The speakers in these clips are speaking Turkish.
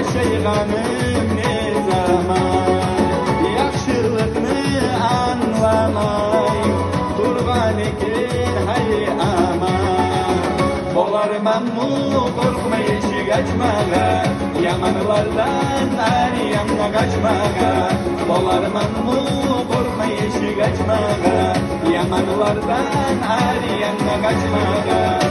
yaşayganym ne zaman, yaxşılıkny anlamay turgan eken hay aman. Bolarmanmı korkmay eşik açmaga, yamanlardan ariyamga kaçmaga. Bolarmanmı korkmay eşik açmaga, yamanlardan ariyamga kaçmaga.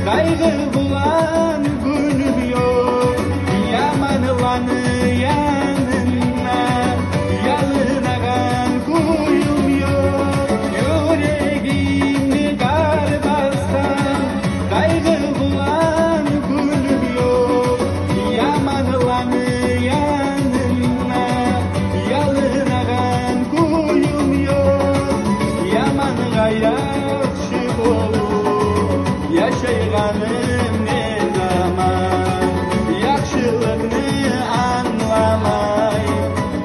Kaygı bulan günüm yok, yamanılanı yanına, yalınağan kuyum yok. Yüreğimni kar bastan, kaygı bulan günüm yok, yamanılanı yanına, yalınağan kuyum yok. Yamanığa yaxşı olur, yaşayganym ne zaman, yaxşılıkny anlamay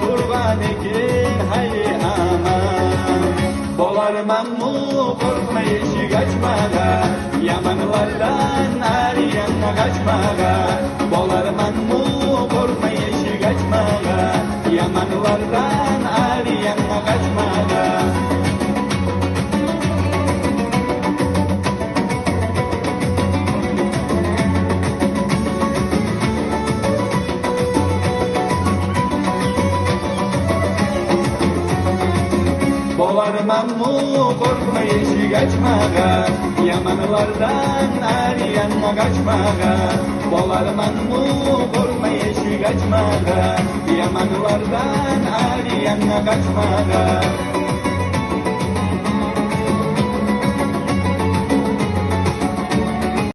turgan eken hay aman. Bolarmanmı korkmay eşik açmaga, yamanlardan ariyamga kaçmaga. Bolarmanmı korkmay eşik açmaga, yamanlardan ariyamga kaçmaga. Bolarmanmı korkmay eşik açmaga, yamanlardan ariyamga kaçmaga. Bolarmanmı korkmay eşik açmaga, yamanlardan ariyamga kaçmaga.